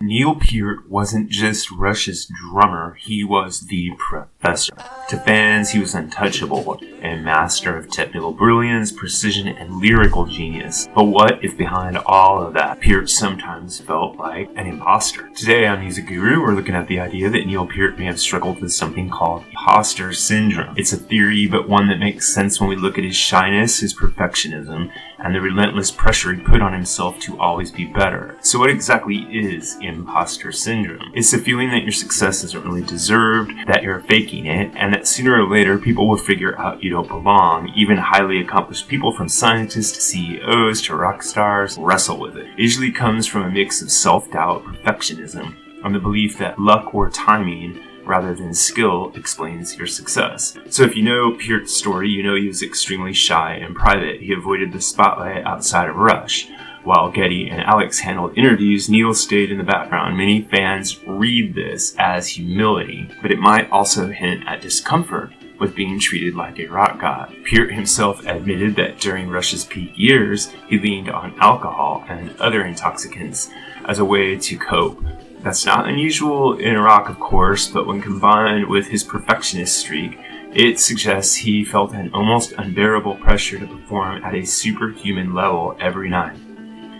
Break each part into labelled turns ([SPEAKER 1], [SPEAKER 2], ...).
[SPEAKER 1] Neil Pearrt wasn't just Rush's drummer, he was the professor. To fans, he was untouchable, a master of technical brilliance, precision, and lyrical genius. But what if behind all of that, Peart sometimes felt like an imposter? Today on Music Guru, we're looking at the idea that Neil Peart may have struggled with something called imposter syndrome. It's a theory, but one that makes sense when we look at his shyness, his perfectionism, and the relentless pressure he put on himself to always be better. So what exactly is imposter syndrome? It's the feeling that your success isn't really deserved, that you're faking it, and that sooner or later people will figure out you don't belong. Even highly accomplished people, from scientists to CEOs to rock stars, wrestle with it. It usually comes from a mix of self-doubt, perfectionism, and the belief that luck or timing rather than skill explains your success. So if you know Peart's story, you know he was extremely shy and private. He avoided the spotlight outside of Rush. While Geddy and Alex handled interviews, Neil stayed in the background. Many fans read this as humility, but it might also hint at discomfort with being treated like a rock god. Peart himself admitted that during Rush's peak years, he leaned on alcohol and other intoxicants as a way to cope. That's not unusual in rock, of course, but when combined with his perfectionist streak, it suggests he felt an almost unbearable pressure to perform at a superhuman level every night.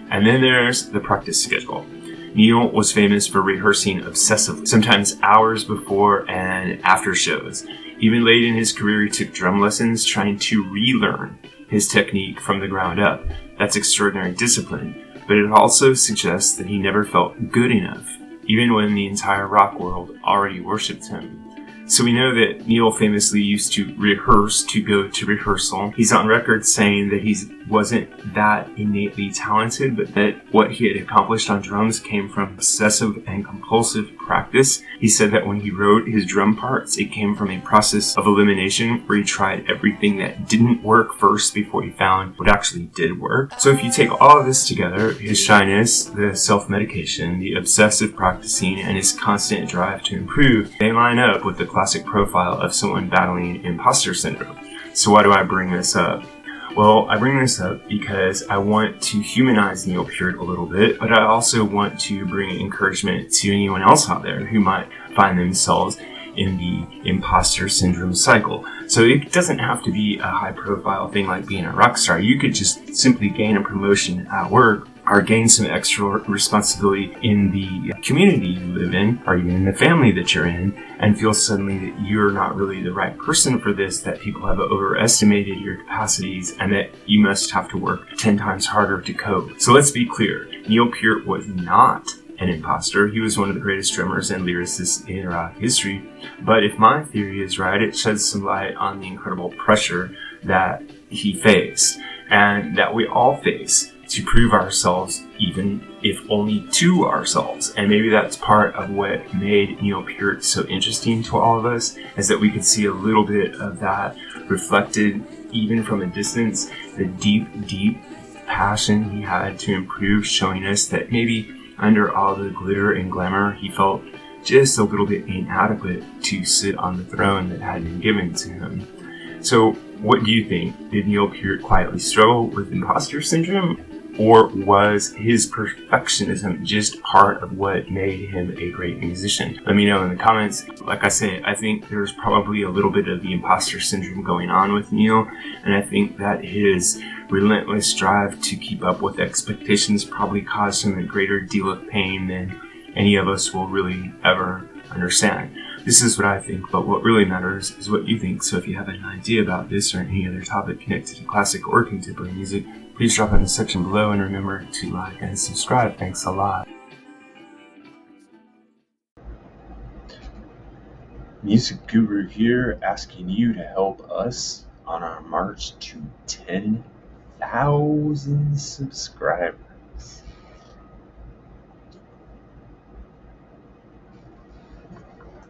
[SPEAKER 1] And then there's the practice schedule. Neil was famous for rehearsing obsessively, sometimes hours before and after shows. Even late in his career, he took drum lessons, trying to relearn his technique from the ground up. That's extraordinary discipline, but it also suggests that he never felt good enough, even when the entire rock world already worshipped him. So we know that Neil famously used to rehearse to go to rehearsal. He's on record saying that he wasn't that innately talented, but that what he had accomplished on drums came from obsessive and compulsive practice. He said that when he wrote his drum parts, it came from a process of elimination where he tried everything that didn't work first before he found what actually did work. So if you take all of this together, his shyness, the self-medication, the obsessive practicing, and his constant drive to improve, they line up with the classic profile of someone battling imposter syndrome. So why do I bring this up? Well, I bring this up because I want to humanize Neil Peart a little bit, but I also want to bring encouragement to anyone else out there who might find themselves in the imposter syndrome cycle. So it doesn't have to be a high-profile thing like being a rock star. You could just simply gain a promotion at work, or gain some extra responsibility in the community you live in, or even in the family that you're in, and feel suddenly that you're not really the right person for this, that people have overestimated your capacities, and that you must have to work 10 times harder to cope. So let's be clear, Neil Peart was not an imposter. He was one of the greatest drummers and lyricists in rock history. But if my theory is right, it sheds some light on the incredible pressure that he faced, and that we all face, to prove ourselves, even if only to ourselves. And maybe that's part of what made Neil Peart so interesting to all of us, is that we could see a little bit of that reflected even from a distance, the deep, deep passion he had to improve, showing us that maybe under all the glitter and glamour, he felt just a little bit inadequate to sit on the throne that had been given to him. So what do you think? Did Neil Peart quietly struggle with imposter syndrome? Or was his perfectionism just part of what made him a great musician? Let me know in the comments. Like I say, I think there's probably a little bit of the imposter syndrome going on with Neil, and I think that his relentless drive to keep up with expectations probably caused him a greater deal of pain than any of us will really ever understand. This is what I think, but what really matters is what you think. So if you have an idea about this or any other topic connected to classic or contemporary music, please drop it in the section below, and remember to like and subscribe. Thanks a lot. Music Guru here, asking you to help us on our march to 10,000 subscribers.